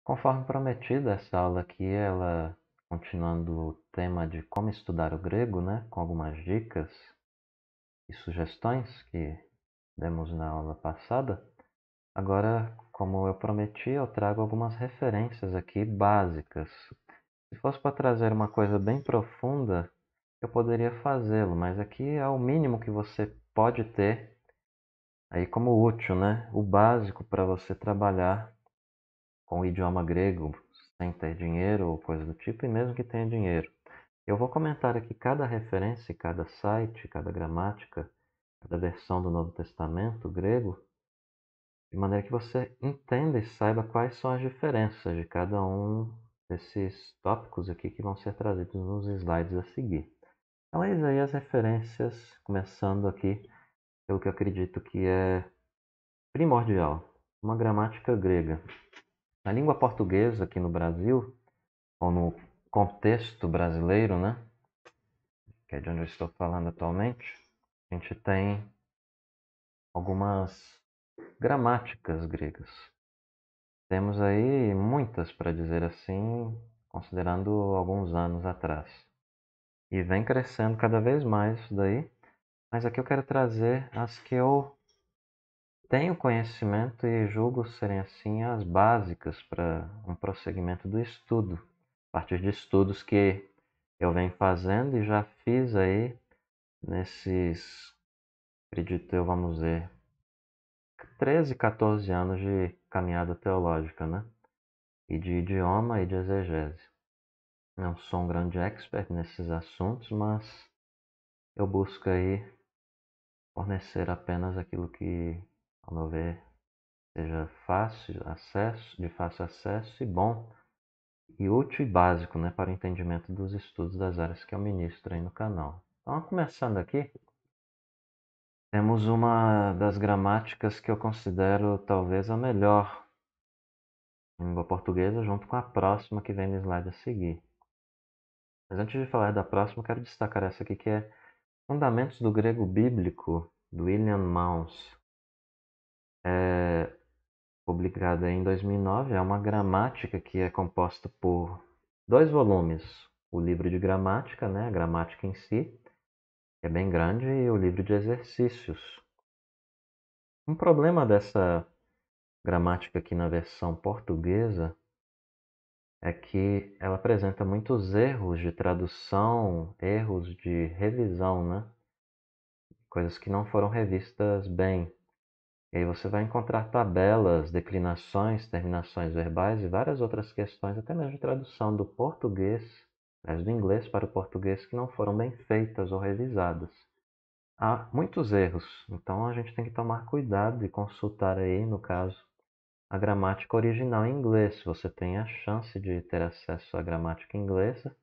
Conforme prometido, essa aula aqui, ela continuando o tema de como estudar o grego, né, com algumas dicas e sugestões que demos na aula passada. Agora, como eu prometi, eu trago algumas referências aqui básicas. Se fosse para trazer uma coisa bem profunda, eu poderia fazê-lo, mas aqui é o mínimo que você pode ter aí como útil, né? O básico para você trabalhar com o idioma grego sem ter dinheiro ou coisa do tipo, e mesmo que tenha dinheiro. Eu vou comentar aqui cada referência, cada site, cada gramática, cada versão do Novo Testamento grego, de maneira que você entenda e saiba quais são as diferenças de cada um desses tópicos aqui que vão ser trazidos nos slides a seguir. Então, eis aí as referências, começando aqui pelo que eu acredito que é primordial, uma gramática grega. Na língua portuguesa aqui no Brasil, ou no contexto brasileiro, né, que é de onde eu estou falando atualmente, a gente tem algumas gramáticas gregas. Temos aí muitas, para dizer assim, considerando alguns anos atrás. E vem crescendo cada vez mais isso daí, mas aqui eu quero trazer as que eu tenho conhecimento e julgo serem assim as básicas para um prosseguimento do estudo, a partir de estudos que eu venho fazendo e já fiz aí nesses, acredito eu, vamos ver, 13, 14 anos de caminhada teológica, né? E de idioma e de exegese. Não sou um grande expert nesses assuntos, mas eu busco aí fornecer apenas aquilo que, ao meu ver, seja de fácil acesso e bom e útil e básico, né, para o entendimento dos estudos das áreas que eu ministro aí no canal. Então, começando aqui, temos uma das gramáticas que eu considero talvez a melhor em língua portuguesa, junto com a próxima que vem no slide a seguir. Mas antes de falar da próxima, quero destacar essa aqui que é Fundamentos do Grego Bíblico, do William Mounce. É publicada em 2009, é uma gramática que é composta por dois volumes. O livro de gramática, né, a gramática em si, que é bem grande, e o livro de exercícios. Um problema dessa gramática aqui na versão portuguesa é que ela apresenta muitos erros de tradução, erros de revisão, né? Coisas que não foram revistas bem. E aí você vai encontrar tabelas, declinações, terminações verbais e várias outras questões, até mesmo de tradução do português, do inglês para o português, que não foram bem feitas ou revisadas. Há muitos erros, então a gente tem que tomar cuidado e consultar aí, no caso, a gramática original em inglês. Você tem a chance de ter acesso à gramática inglesa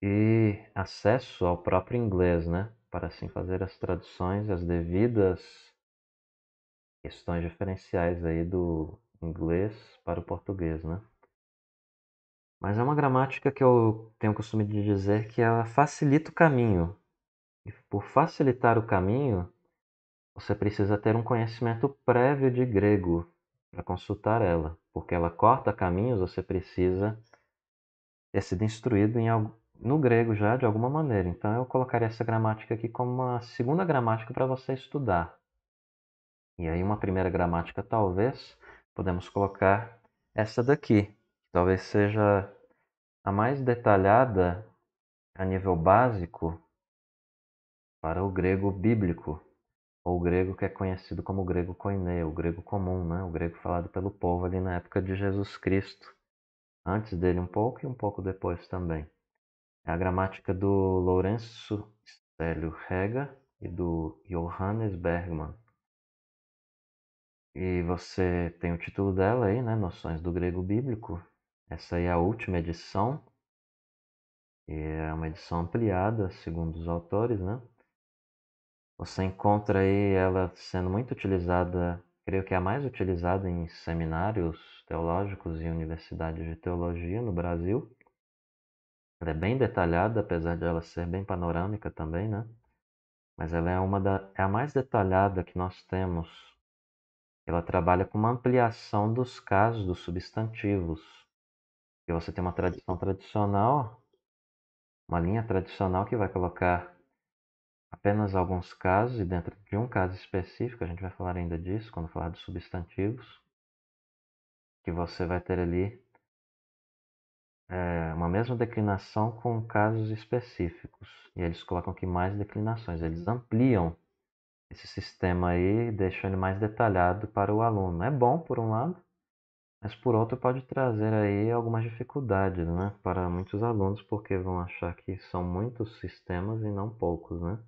e acesso ao próprio inglês, né? Para assim fazer as traduções, as devidas questões diferenciais aí do inglês para o português, né? Mas é uma gramática que eu tenho o costume de dizer que ela facilita o caminho. E por facilitar o caminho, você precisa ter um conhecimento prévio de grego para consultar ela, porque ela corta caminhos, você precisa ter sido instruído no grego já de alguma maneira. Então eu colocaria essa gramática aqui como uma segunda gramática para você estudar. E aí uma primeira gramática talvez podemos colocar essa daqui, que talvez seja a mais detalhada a nível básico para o grego bíblico, ou o grego que é conhecido como grego koiné, o grego comum, né? O grego falado pelo povo ali na época de Jesus Cristo, antes dele um pouco e um pouco depois também. É a gramática do Lourenço Stélio Rega e do Johannes Bergman. E você tem o título dela aí, né? Noções do Grego Bíblico. Essa aí é a última edição, e é uma edição ampliada, segundo os autores, né? Você encontra aí ela sendo muito utilizada, creio que é a mais utilizada em seminários teológicos e universidades de teologia no Brasil. Ela é bem detalhada, apesar de ela ser bem panorâmica também, né? Mas ela é a mais detalhada que nós temos Ela trabalha com uma ampliação dos casos dos substantivos. E você tem uma tradição tradicional, uma linha tradicional que vai colocar apenas alguns casos, e dentro de um caso específico, a gente vai falar ainda disso quando falar dos substantivos, que você vai ter ali uma mesma declinação com casos específicos. E eles colocam aqui mais declinações, eles ampliam esse sistema aí, deixam ele mais detalhado para o aluno. É bom por um lado, mas por outro pode trazer aí algumas dificuldades, né, para muitos alunos, porque vão achar que são muitos sistemas e não poucos, né?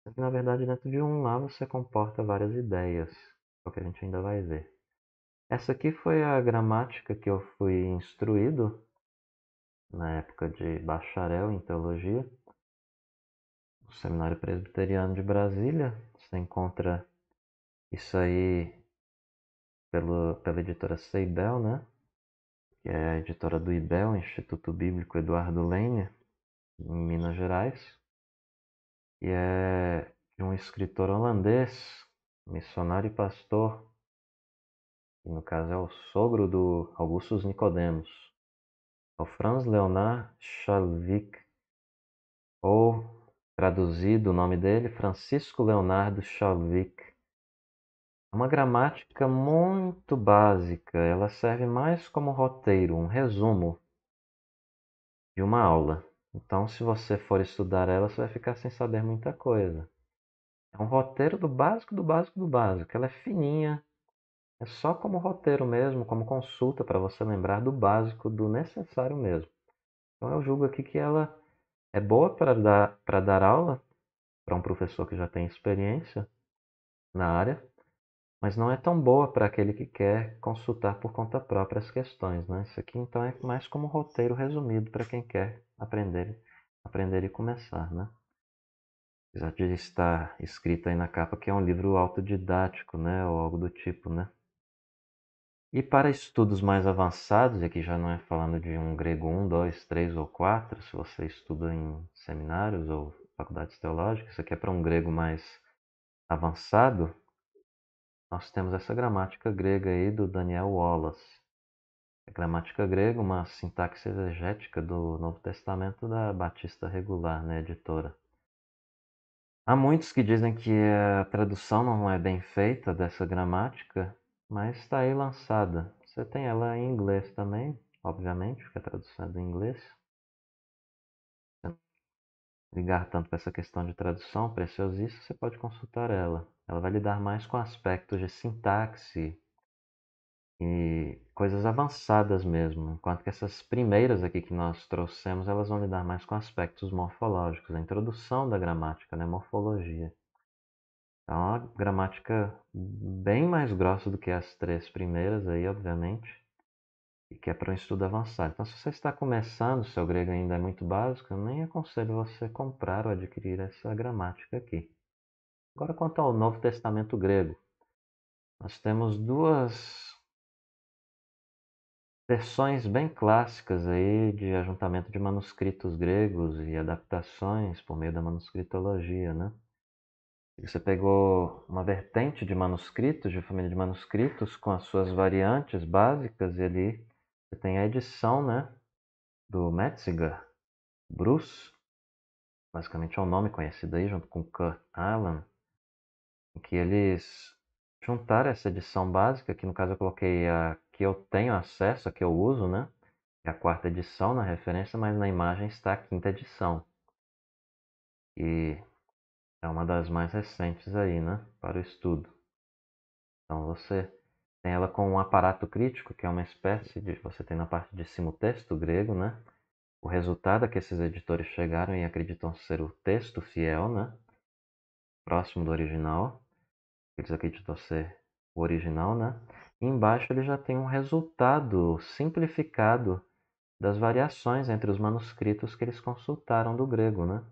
Porque, na verdade, dentro de um lá você comporta várias ideias, é o que a gente ainda vai ver. Essa aqui foi a gramática que eu fui instruído na época de bacharel em teologia, no Seminário Presbiteriano de Brasília. Você encontra isso aí pela editora Seibel, né? Que é a editora do IBEL, Instituto Bíblico Eduardo Lehner, em Minas Gerais. E é de um escritor holandês, missionário e pastor, que no caso é o sogro do Augustus Nicodemos, é o Franz Leonard Schalvik, ou traduzido o nome dele, Francisco Leonardo Schalvik. É uma gramática muito básica, ela serve mais como roteiro, um resumo de uma aula. Então, se você for estudar ela, você vai ficar sem saber muita coisa. É um roteiro do básico, do básico, do básico. Ela é fininha, é só como roteiro mesmo, como consulta para você lembrar do básico, do necessário mesmo. Então, eu julgo aqui que ela é boa para dar aula para um professor que já tem experiência na área, mas não é tão boa para aquele que quer consultar por conta própria as questões, né? Isso aqui então é mais como roteiro resumido para quem quer aprender e começar, né? Apesar de estar escrito aí na capa que é um livro autodidático, né? Ou algo do tipo, né? E para estudos mais avançados, e aqui já não é falando de um grego 1, 2, 3 ou 4, se você estuda em seminários ou faculdades teológicas, isso aqui é para um grego mais avançado, nós temos essa gramática grega aí do Daniel Wallace. A gramática grega, uma sintaxe exegética do Novo Testamento da Batista Regular, né, editora. Há muitos que dizem que a tradução não é bem feita dessa gramática, mas está aí lançada. Você tem ela em inglês também, obviamente, porque a tradução é do inglês. Ligar tanto para essa questão de tradução preciosista, você pode consultar ela. Ela vai lidar mais com aspectos de sintaxe e coisas avançadas mesmo, enquanto que essas primeiras aqui que nós trouxemos, elas vão lidar mais com aspectos morfológicos, a introdução da gramática, né, morfologia. É uma gramática bem mais grossa do que as três primeiras aí, obviamente, e que é para um estudo avançado. Então, se você está começando, seu grego ainda é muito básico, eu nem aconselho você comprar ou adquirir essa gramática aqui. Agora, quanto ao Novo Testamento grego, nós temos duas versões bem clássicas aí de ajuntamento de manuscritos gregos e adaptações por meio da manuscritologia, né? Você pegou uma vertente de manuscritos, de família de manuscritos, com as suas variantes básicas, e ali você tem a edição, né, do Metziger, Bruce, basicamente é um nome conhecido aí, junto com Kurt Aland, em que eles juntaram essa edição básica, que no caso eu coloquei a que eu tenho acesso, a que eu uso, né, é a quarta edição na referência, mas na imagem está a quinta edição, e é uma das mais recentes aí, né, para o estudo. Então você tem ela com um aparato crítico, que é uma espécie de... Você tem na parte de cima o texto grego, né? O resultado é que esses editores chegaram e acreditam ser o texto fiel, né? Próximo do original. Eles acreditam ser o original, né? E embaixo ele já tem um resultado simplificado das variações entre os manuscritos que eles consultaram do grego, né?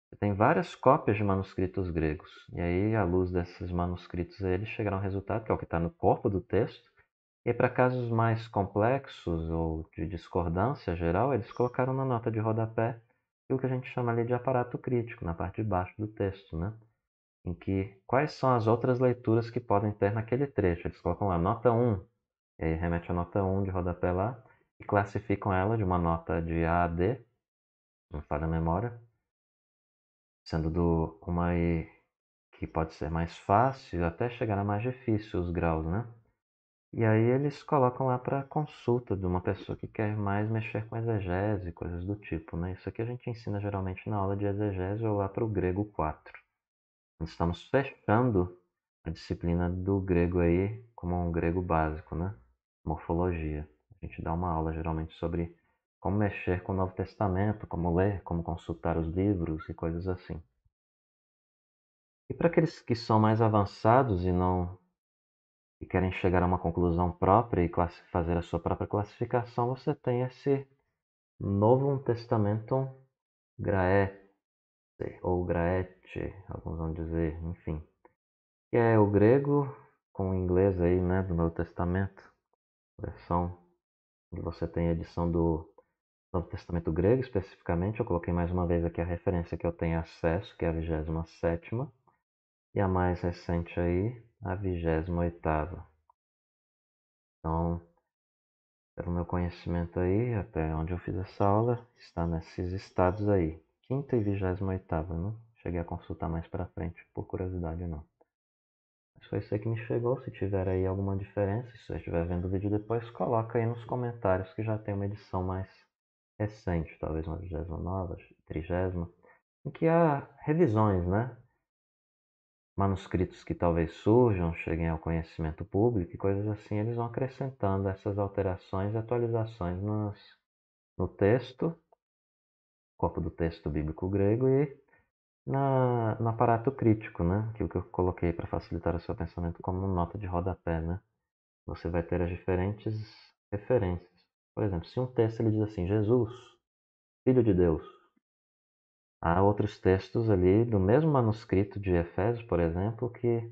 Você tem várias cópias de manuscritos gregos. E aí, à luz desses manuscritos, eles chegaram ao resultado, que é o que está no corpo do texto. E para casos mais complexos ou de discordância geral, eles colocaram na nota de rodapé o que a gente chama ali de aparato crítico, na parte de baixo do texto, né? em que quais são as outras leituras que podem ter naquele trecho. Eles colocam lá nota 1, e aí remete a nota 1 de rodapé lá, e classificam ela de uma nota de A a D, não falha a memória, sendo do uma aí que pode ser mais fácil até chegar a mais difícil os graus, né? E aí eles colocam lá para consulta de uma pessoa que quer mais mexer com exegese, coisas do tipo, né? Isso aqui a gente ensina geralmente na aula de exegese ou lá para o grego 4. Estamos fechando a disciplina do grego aí como um grego básico, né? Morfologia. A gente dá uma aula geralmente sobre como mexer com o Novo Testamento, como ler, como consultar os livros e coisas assim. E para aqueles que são mais avançados e querem chegar a uma conclusão própria e fazer a sua própria classificação, você tem esse Novo Testamentum Graece, ou Graete, alguns vão dizer, enfim, que é o grego com o inglês aí, né, do Novo Testamento, versão onde você tem a edição do Novo Testamento grego especificamente. Eu coloquei mais uma vez aqui a referência que eu tenho acesso, que é a 27ª, e a mais recente aí, a 28ª. Então, pelo meu conhecimento aí, até onde eu fiz essa aula, está nesses estados aí. Quinta e 28ª, não cheguei a consultar mais para frente, por curiosidade não. Mas foi isso aí que me chegou. Se tiver aí alguma diferença, se você estiver vendo o vídeo depois, coloca aí nos comentários que já tem uma edição mais recente, talvez uma 29ª, 30ª, em que há revisões, né? Manuscritos que talvez surjam, cheguem ao conhecimento público e coisas assim, eles vão acrescentando essas alterações e atualizações no texto, corpo do texto bíblico grego e no aparato crítico, né? Aquilo que eu coloquei para facilitar o seu pensamento como nota de rodapé, né? Você vai ter as diferentes referências. Por exemplo, se um texto ele diz assim, Jesus, Filho de Deus, há outros textos ali do mesmo manuscrito de Efésios, por exemplo, que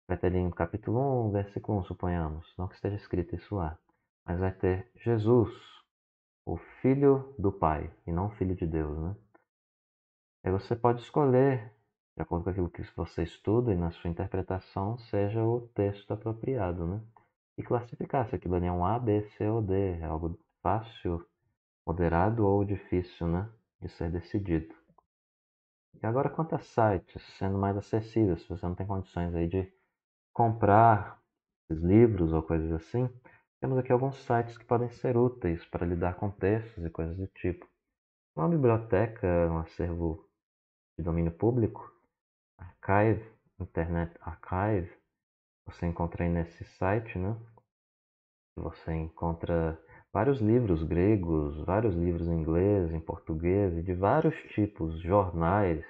vai ter ali em capítulo 1, versículo 1, suponhamos, não que esteja escrito isso lá, mas vai ter Jesus, o Filho do Pai, e não Filho de Deus, né? Aí você pode escolher, de acordo com aquilo que você estuda e na sua interpretação, seja o texto apropriado, né? E classificar se aquilo ali é um A, B, C ou D, é algo fácil, moderado ou difícil, né? De ser decidido. E agora quanto a sites, sendo mais acessíveis, se você não tem condições aí de comprar esses livros ou coisas assim, temos aqui alguns sites que podem ser úteis para lidar com textos e coisas do tipo. Uma biblioteca, um acervo de domínio público, Archive, Internet Archive, você encontra aí nesse site, né? Você encontra vários livros gregos, vários livros em inglês, em português, e de vários tipos, jornais,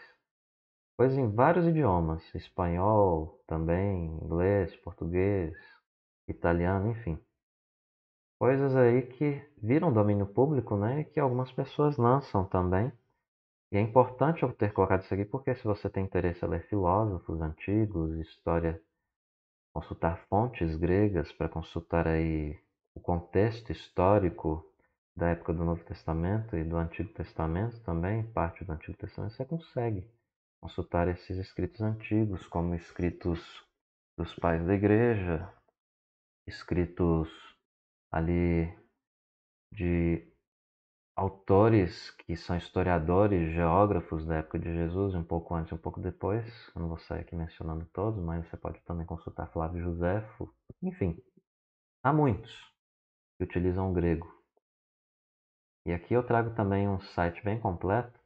coisas em vários idiomas, espanhol também, inglês, português, italiano, enfim. Coisas aí que viram domínio público, né? E que algumas pessoas lançam também. E é importante eu ter colocado isso aqui porque se você tem interesse em ler filósofos antigos, história, consultar fontes gregas para consultar aí o contexto histórico da época do Novo Testamento e do Antigo Testamento também, parte do Antigo Testamento, você consegue consultar esses escritos antigos, como escritos dos pais da igreja, escritos ali de autores que são historiadores, geógrafos da época de Jesus, um pouco antes e um pouco depois. Eu não vou sair aqui mencionando todos, mas você pode também consultar Flávio Josefo. Enfim, há muitos que utilizam o grego. E aqui eu trago também um site bem completo.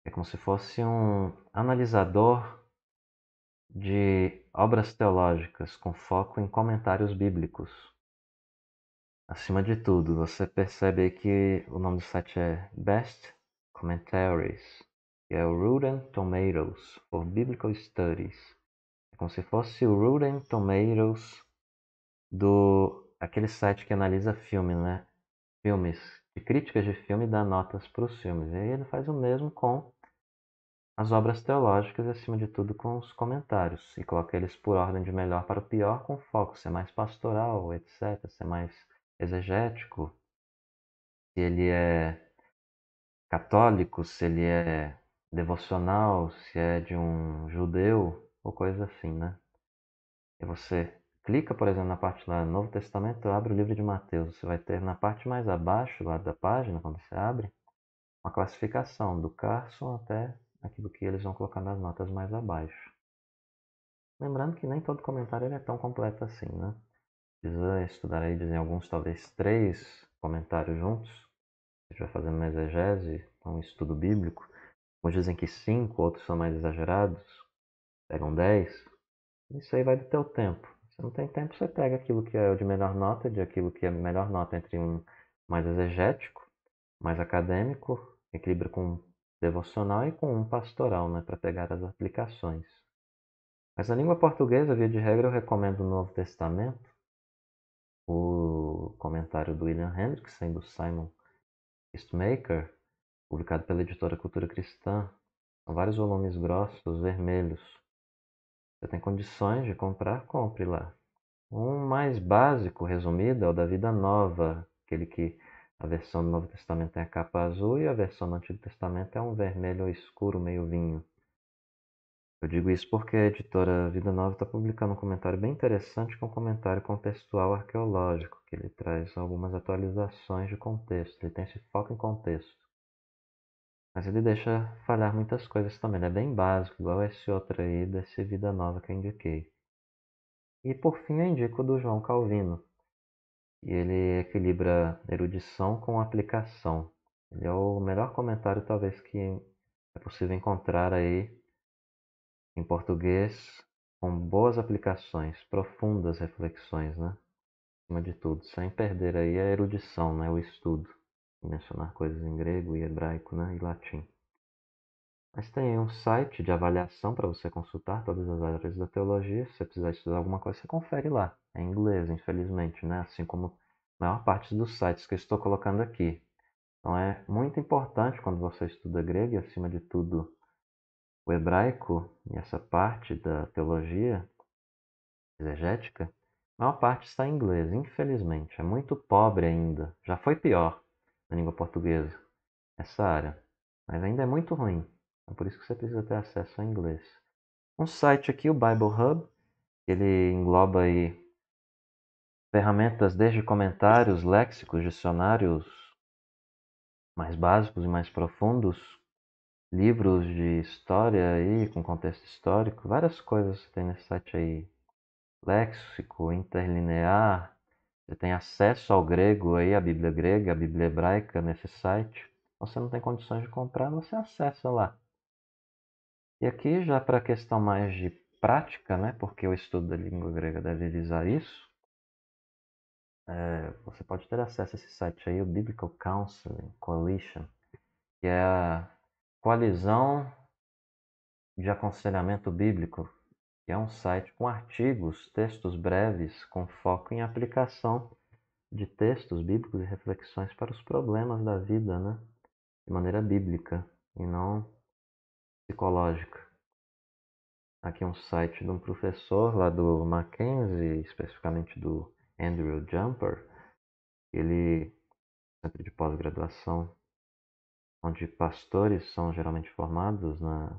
É como se fosse um analisador de obras teológicas com foco em comentários bíblicos. Acima de tudo, você percebe aí que o nome do site é Best Commentaries, que é o Rotten Tomatoes for Biblical Studies. É como se fosse o Rotten Tomatoes do aquele site que analisa filme, né? Filmes, de críticas de filme e dá notas para os filmes. E aí ele faz o mesmo com as obras teológicas e, acima de tudo, com os comentários. E coloca eles por ordem de melhor para o pior, com foco, ser mais pastoral, etc., ser mais exegético, se ele é católico, se ele é devocional, se é de um judeu, ou coisa assim, né? E você clica, por exemplo, na parte lá do Novo Testamento, abre o livro de Mateus. Você vai ter na parte mais abaixo lá da página, quando você abre, uma classificação do Carson até aquilo que eles vão colocar nas notas mais abaixo. Lembrando que nem todo comentário ele é tão completo assim, né? Precisa estudar aí, dizem alguns, talvez 3 comentários juntos. Se estiver fazendo uma exegese, um estudo bíblico. Uns dizem que 5, outros são mais exagerados, pegam 10. Isso aí vai do teu tempo. Se não tem tempo, você pega aquilo que é o de melhor nota, de aquilo que é melhor nota entre um mais exegético, mais acadêmico, equilibra com um devocional e com um pastoral, né, para pegar as aplicações. Mas na língua portuguesa, via de regra, eu recomendo o Novo Testamento, o comentário do William Hendrickson, do Simon Eastmaker, publicado pela editora Cultura Cristã. São vários volumes grossos, vermelhos. Você tem condições de comprar, compre lá. Um mais básico, resumido, é o da Vida Nova, aquele que a versão do Novo Testamento tem a capa azul e a versão do Antigo Testamento é um vermelho escuro, meio vinho. Eu digo isso porque a editora Vida Nova está publicando um comentário bem interessante, que é um comentário contextual arqueológico, que ele traz algumas atualizações de contexto, ele tem esse foco em contexto. Mas ele deixa falhar muitas coisas também, ele é bem básico, igual esse outro aí, desse Vida Nova que eu indiquei. E por fim eu indico o do João Calvino, e ele equilibra erudição com aplicação. Ele é o melhor comentário talvez que é possível encontrar aí em português, com boas aplicações, profundas reflexões, né? Acima de tudo, sem perder aí a erudição, né? O estudo, mencionar coisas em grego e hebraico, né? E latim. Mas tem um site de avaliação para você consultar todas as áreas da teologia. Se você precisar estudar alguma coisa, você confere lá. É em inglês, infelizmente, né? Assim como a maior parte dos sites que eu estou colocando aqui. Então é muito importante quando você estuda grego e, acima de tudo, o hebraico e essa parte da teologia exegética, a maior parte está em inglês, infelizmente. É muito pobre ainda. Já foi pior na língua portuguesa, essa área. Mas ainda é muito ruim. É por isso que você precisa ter acesso ao inglês. Um site aqui, o Bible Hub, ele engloba aí ferramentas desde comentários, léxicos, dicionários mais básicos e mais profundos, livros de história aí com contexto histórico, várias coisas tem nesse site aí. Léxico, interlinear, você tem acesso ao grego aí, a Bíblia grega, a Bíblia hebraica nesse site. Você não tem condições de comprar, você acessa lá. E aqui já para a questão mais de prática, né, porque o estudo da língua grega deve visar isso, você pode ter acesso a esse site aí, o Biblical Counseling Coalition, que é a coalizão de aconselhamento bíblico, que é um site com artigos, textos breves, com foco em aplicação de textos bíblicos e reflexões para os problemas da vida, né? De maneira bíblica e não psicológica. Aqui um site de um professor lá do Mackenzie, especificamente do Andrew Jumper, ele centro de pós-graduação, onde pastores são geralmente formados na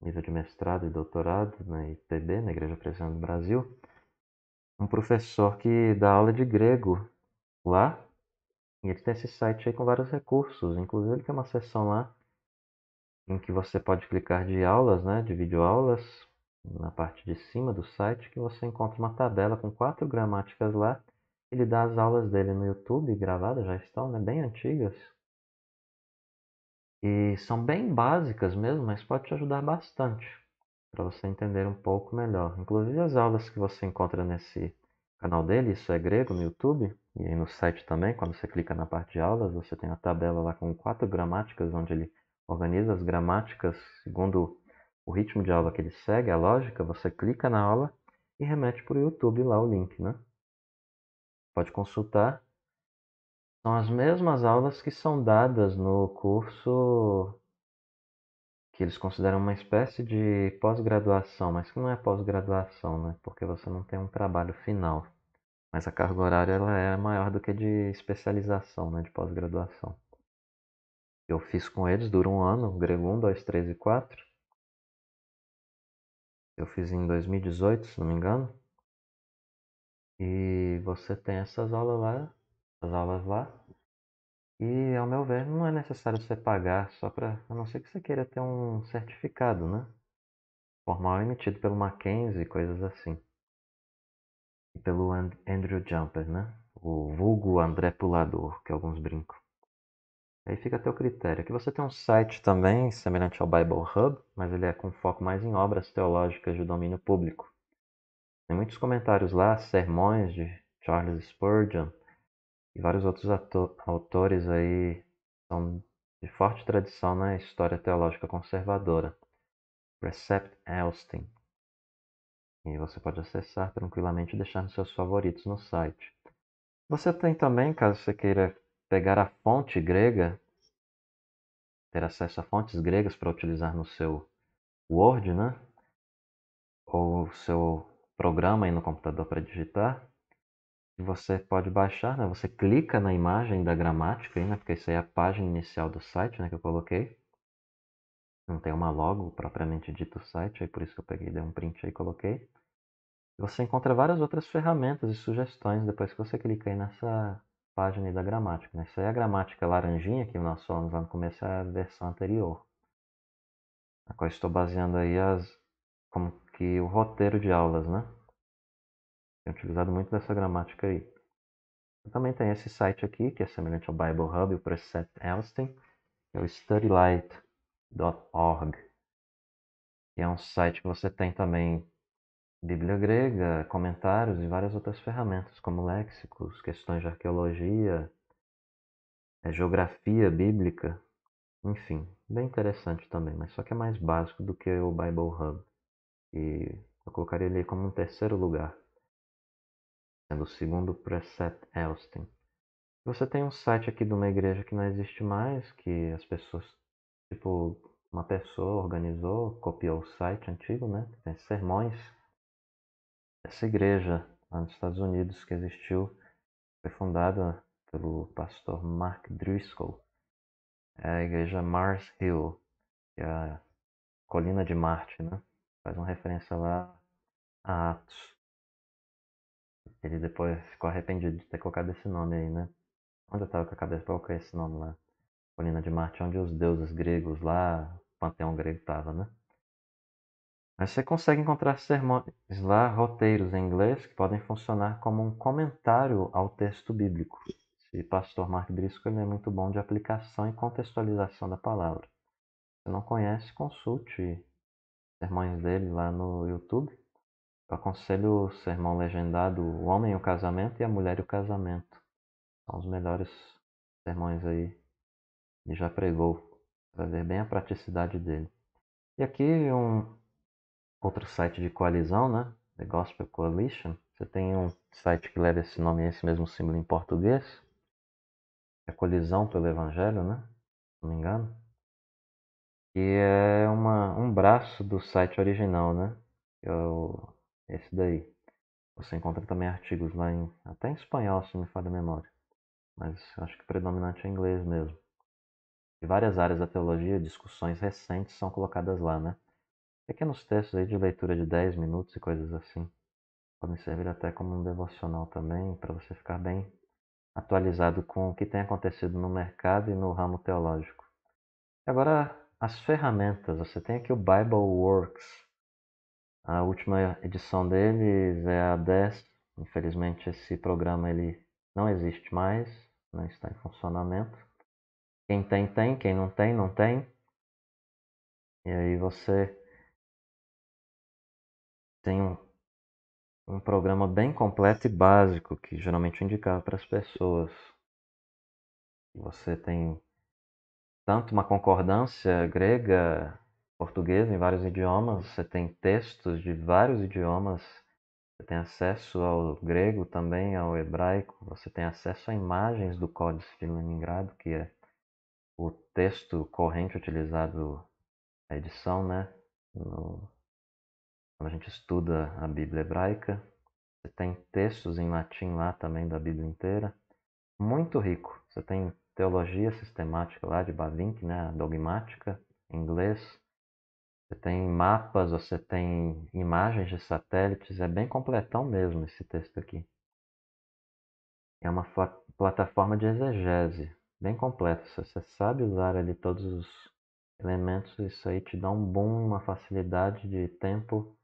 nível de mestrado e doutorado na IPB, na Igreja Presbiteriana do Brasil, um professor que dá aula de grego lá, e ele tem esse site aí com vários recursos, inclusive ele tem uma seção lá em que você pode clicar de aulas, né, de videoaulas, na parte de cima do site, que você encontra uma tabela com 4 gramáticas lá. Ele dá as aulas dele no YouTube, gravadas, já estão, né, bem antigas. E são bem básicas mesmo, mas pode te ajudar bastante para você entender um pouco melhor. Inclusive as aulas que você encontra nesse canal dele, isso é grego no YouTube, e aí no site também, quando você clica na parte de aulas, você tem a tabela lá com 4 gramáticas, onde ele organiza as gramáticas segundo o ritmo de aula que ele segue, a lógica, você clica na aula e remete para o YouTube lá o link, né? Pode consultar. São as mesmas aulas que são dadas no curso que eles consideram uma espécie de pós-graduação, mas que não é pós-graduação, né? Porque você não tem um trabalho final. Mas a carga horária ela é maior do que de especialização, né? De pós-graduação. Eu fiz com eles, dura um ano, grego 1, 2, 3 e 4. Eu fiz em 2018, se não me engano. E você tem essas aulas lá. E, ao meu ver, não é necessário você pagar só para, a não ser que você queira ter um certificado, né? Formal emitido pelo Mackenzie, coisas assim. E pelo Andrew Jumper, né? O vulgo André Pulador, que alguns brincam. Aí fica a teu critério. Aqui você tem um site também, semelhante ao Bible Hub, mas ele é com foco mais em obras teológicas de domínio público. Tem muitos comentários lá, sermões de Charles Spurgeon e vários outros autores aí são de forte tradição na história teológica conservadora. Precept Elsting. E você pode acessar tranquilamente e deixar nos seus favoritos no site. Você tem também, caso você queira pegar a fonte grega, ter acesso a fontes gregas para utilizar no seu Word, né? Ou seu programa aí no computador para digitar. Você pode baixar, né? Você clica na imagem da gramática aí, né? Porque isso aí é a página inicial do site, né? Que eu coloquei. Não tem uma logo propriamente dito o site, aí por isso que eu peguei, dei um print aí e coloquei. Você encontra várias outras ferramentas e sugestões depois que você clica aí nessa página aí da gramática, né? Isso aí é a gramática laranjinha que nós falamos lá no começo, é a versão anterior. A qual estou baseando aí como que o roteiro de aulas, né? Tenho utilizado muito dessa gramática aí. Também tem esse site aqui, que é semelhante ao Bible Hub, o Precept Elsting, que é o studylight.org. E é um site que você tem também Bíblia grega, comentários e várias outras ferramentas, como léxicos, questões de arqueologia, geografia bíblica, enfim, bem interessante também, mas só que é mais básico do que o Bible Hub. E eu colocaria ele como um terceiro lugar, sendo o segundo Precept Elsting. Você tem um site aqui de uma igreja que não existe mais, que as pessoas, tipo, uma pessoa organizou, copiou o site antigo, né? Tem sermões dessa igreja lá nos Estados Unidos que existiu, foi fundada pelo pastor Mark Driscoll. É a igreja Mars Hill, que é a colina de Marte, né? Faz uma referência lá a Atos. Ele depois ficou arrependido de ter colocado esse nome aí, né? Onde eu estava com a cabeça para colocar esse nome lá? Colina de Marte, onde os deuses gregos lá, o panteão grego estava, né? Mas você consegue encontrar sermões lá, roteiros em inglês, que podem funcionar como um comentário ao texto bíblico. Esse pastor Mark Driscoll é muito bom de aplicação e contextualização da palavra. Se não conhece, consulte sermões dele lá no YouTube. Eu aconselho o sermão legendado O Homem e o Casamento e a Mulher e o Casamento. São os melhores sermões aí que já pregou. Para ver bem a praticidade dele. E aqui um outro site de coalizão, né? The Gospel Coalition. Você tem um site que leva esse nome e esse mesmo símbolo em português. É Colisão pelo Evangelho, né? Se não me engano. E é um braço do site original, né? Esse daí. Você encontra também artigos lá até em espanhol, se me falha a memória. Mas acho que predominante é inglês mesmo. E várias áreas da teologia, discussões recentes são colocadas lá, né? Pequenos textos aí de leitura de 10 minutos e coisas assim. Podem servir até como um devocional também, para você ficar bem atualizado com o que tem acontecido no mercado e no ramo teológico. Agora, as ferramentas. Você tem aqui o Bible Works. A última edição deles é a 10. Infelizmente, esse programa ele não existe mais, não está em funcionamento. Quem tem, tem. Quem não tem, não tem. E aí você tem um programa bem completo e básico que geralmente eu indicava para as pessoas. Você tem tanto uma concordância grega, portuguesa em vários idiomas, você tem textos de vários idiomas, você tem acesso ao grego também, ao hebraico, você tem acesso a imagens do Códice de Leningrado, que é o texto corrente utilizado na edição, né? Quando a gente estuda a Bíblia hebraica, você tem textos em latim lá também da Bíblia inteira, muito rico. Você tem teologia sistemática lá de Bavinck, né? A dogmática, em inglês. Você tem mapas, você tem imagens de satélites, é bem completão mesmo esse texto aqui. É uma plataforma de exegese, bem completa. Se você sabe usar ali todos os elementos, isso aí te dá um boom, uma facilidade de tempo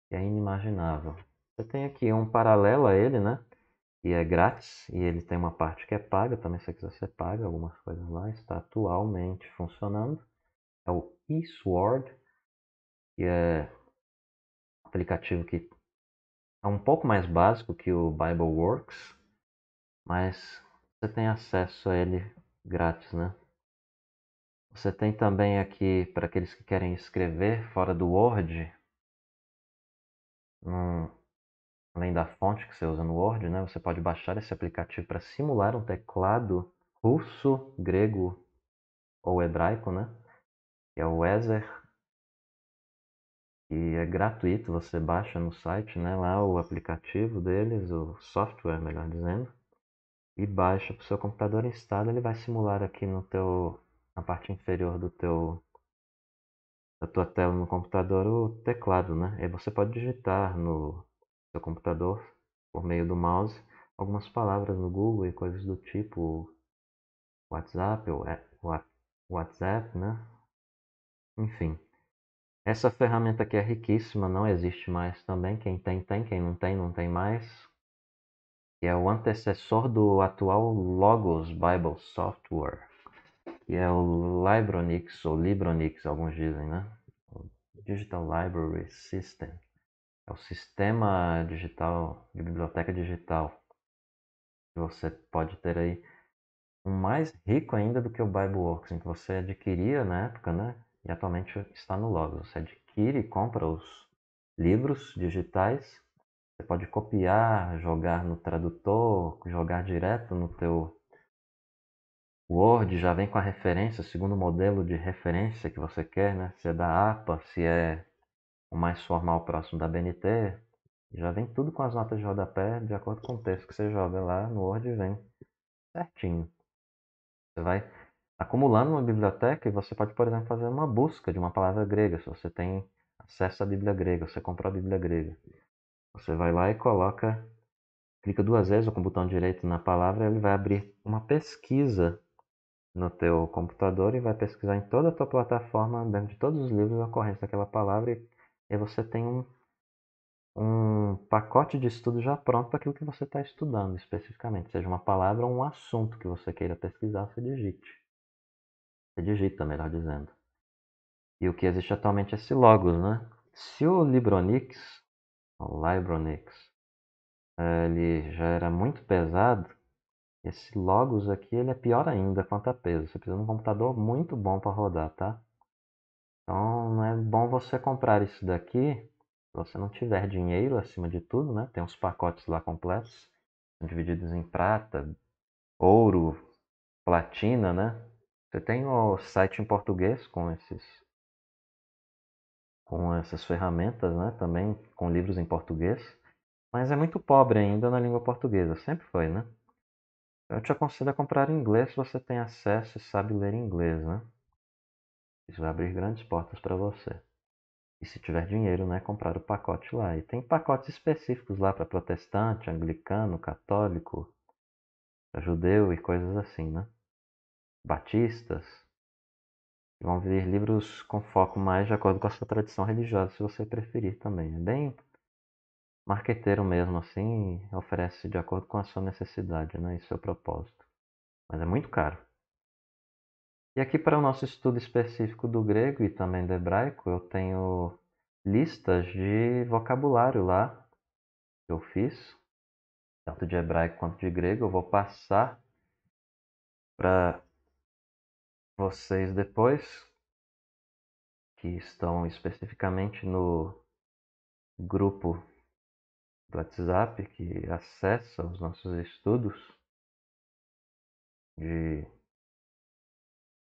que é inimaginável. Você tem aqui um paralelo a ele, né? Que é grátis e ele tem uma parte que é paga, também se você quiser você paga algumas coisas lá, está atualmente funcionando. É o eSword, que é um aplicativo que é um pouco mais básico que o BibleWorks, mas você tem acesso a ele grátis, né? Você tem também aqui, para aqueles que querem escrever fora do Word, além da fonte que você usa no Word, né? Você pode baixar esse aplicativo para simular um teclado russo, grego ou hebraico, né? Que é o Ether, e é gratuito, você baixa no site, né? Lá o aplicativo deles, o software, melhor dizendo, e baixa para o seu computador, instala, ele vai simular aqui na parte inferior da tua tela no computador o teclado, né? E aí você pode digitar no seu computador por meio do mouse algumas palavras no Google e coisas do tipo WhatsApp ou WhatsApp, né? Enfim, essa ferramenta aqui é riquíssima, não existe mais também. Quem tem, tem. Quem não tem, não tem mais. Que é o antecessor do atual Logos Bible Software, que é o Libronix, ou Libronix, alguns dizem, né? O Digital Library System. É o sistema digital, de biblioteca digital, que você pode ter aí. Um mais rico ainda do que o BibleWorks, em que você adquiria na época, né? E atualmente está no Logos. Você adquire e compra os livros digitais. Você pode copiar, jogar no tradutor, jogar direto no teu Word, já vem com a referência, segundo o modelo de referência que você quer, né? Se é da APA, se é o mais formal próximo da BNT, já vem tudo com as notas de rodapé de acordo com o texto que você joga lá no Word e vem certinho. Você vai acumulando uma biblioteca e você pode, por exemplo, fazer uma busca de uma palavra grega, se você tem acesso à Bíblia grega, você comprou a Bíblia grega. Você vai lá e coloca, clica duas vezes com o botão direito na palavra, ele vai abrir uma pesquisa no teu computador e vai pesquisar em toda a tua plataforma, dentro de todos os livros, a ocorrência daquela palavra e aí você tem um pacote de estudo já pronto para aquilo que você está estudando especificamente, seja uma palavra ou um assunto que você queira pesquisar, você digite. Você digita, melhor dizendo. E o que existe atualmente é esse Logos, né? Se o Libronix, o Libronix, ele já era muito pesado, esse Logos aqui ele é pior ainda quanto a peso. Você precisa de um computador muito bom para rodar, tá? Então não é bom você comprar isso daqui se você não tiver dinheiro acima de tudo, né? Tem uns pacotes lá completos, divididos em prata, ouro, platina, né? Você tem o site em português com essas ferramentas, né? Também com livros em português, mas é muito pobre ainda na língua portuguesa, sempre foi, né? Eu te aconselho a comprar em inglês se você tem acesso e sabe ler inglês, né? Isso vai abrir grandes portas para você. E se tiver dinheiro, né, comprar o pacote lá. E tem pacotes específicos lá para protestante, anglicano, católico, judeu e coisas assim, né? Batistas. Vão vir livros com foco mais de acordo com a sua tradição religiosa, se você preferir também. É bem marqueteiro mesmo assim, oferece de acordo com a sua necessidade, né, e seu propósito. Mas é muito caro. E aqui para o nosso estudo específico do grego e também do hebraico, eu tenho listas de vocabulário lá que eu fiz, tanto de hebraico quanto de grego. Eu vou passar para vocês depois, que estão especificamente no grupo do WhatsApp, que acessa os nossos estudos de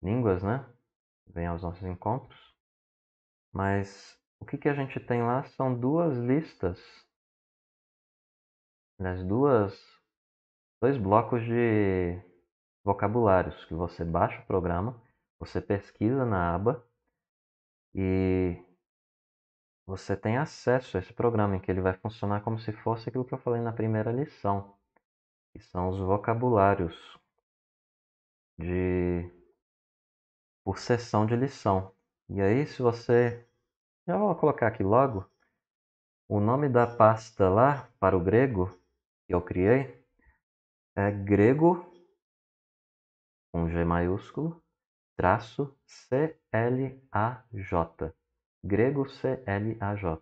línguas, né? Vem aos nossos encontros. Mas o que a gente tem lá são duas listas, dois blocos de vocabulários que você baixa o programa, você pesquisa na aba e você tem acesso a esse programa em que ele vai funcionar como se fosse aquilo que eu falei na primeira lição, que são os vocabulários de por sessão de lição. E aí, se você, já vou colocar aqui logo, o nome da pasta lá para o grego que eu criei é grego com G maiúsculo traço CLAJ. Grego CLAJ.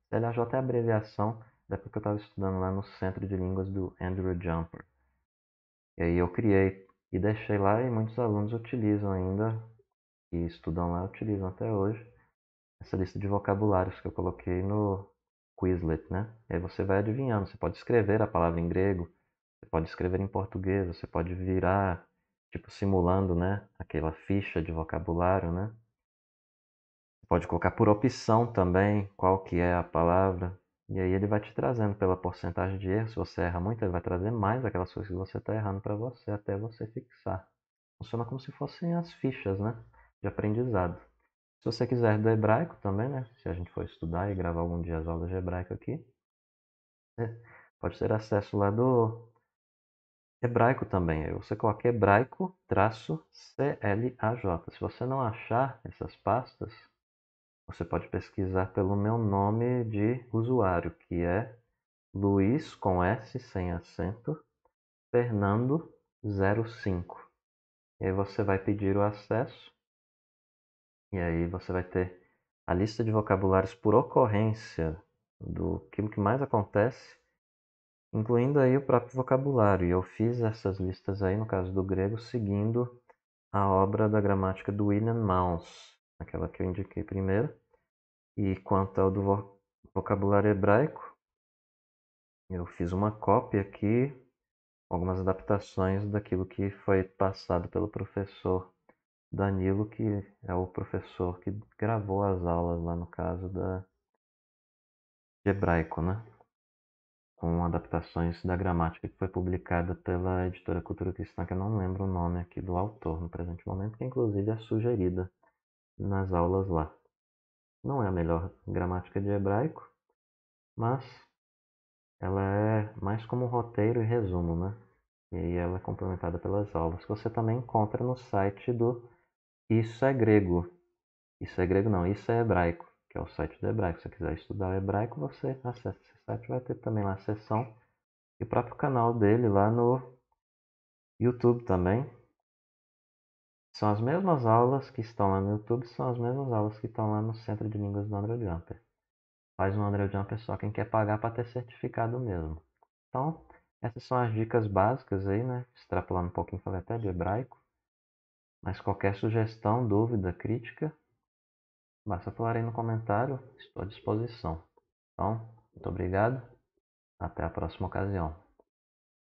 CLAJ é a abreviação da época que eu estava estudando lá no Centro de Línguas do Andrew Jumper. E aí eu criei e deixei lá e muitos alunos utilizam ainda, que estudam lá, utilizam até hoje, essa lista de vocabulários que eu coloquei no Quizlet, né? E aí você vai adivinhando, você pode escrever a palavra em grego, você pode escrever em português, você pode virar, tipo, simulando, né? Aquela ficha de vocabulário, né? Pode colocar por opção também qual que é a palavra. E aí ele vai te trazendo pela porcentagem de erro. Se você erra muito, ele vai trazer mais aquelas coisas que você está errando para você até você fixar. Funciona como se fossem as fichas, né? De aprendizado. Se você quiser do hebraico também, né? Se a gente for estudar e gravar algum dia as aulas de hebraico aqui, pode ter acesso lá do hebraico também. Aí você coloca hebraico-CLAJ. Se você não achar essas pastas, você pode pesquisar pelo meu nome de usuário, que é Luiz com S sem acento, Fernando 05. E aí você vai pedir o acesso e aí você vai ter a lista de vocabulários por ocorrência do aquilo que mais acontece, incluindo aí o próprio vocabulário. E eu fiz essas listas aí, no caso do grego, seguindo a obra da gramática do William Mouse, aquela que eu indiquei primeiro. E quanto ao do vocabulário hebraico, eu fiz uma cópia aqui, algumas adaptações daquilo que foi passado pelo professor Danilo, que é o professor que gravou as aulas lá no caso de hebraico, né? Com adaptações da gramática que foi publicada pela editora Cultura Cristã, que eu não lembro o nome aqui do autor no presente momento, que inclusive é sugerida nas aulas lá. Não é a melhor gramática de hebraico, mas ela é mais como roteiro e resumo, né? E aí ela é complementada pelas aulas, que você também encontra no site do Isso é Grego. Isso é grego não, isso é hebraico, que é o site do hebraico. Se você quiser estudar o hebraico, você acessa esse site, vai ter também lá a seção e o próprio canal dele lá no YouTube também. São as mesmas aulas que estão lá no YouTube, são as mesmas aulas que estão lá no Centro de Línguas do André Jumper. Faz no André Jumper só quem quer pagar para ter certificado mesmo. Então, essas são as dicas básicas aí, né? Extrapolando um pouquinho, falei até de hebraico. Mas qualquer sugestão, dúvida, crítica, basta falar aí no comentário, estou à disposição. Então, muito obrigado, até a próxima ocasião.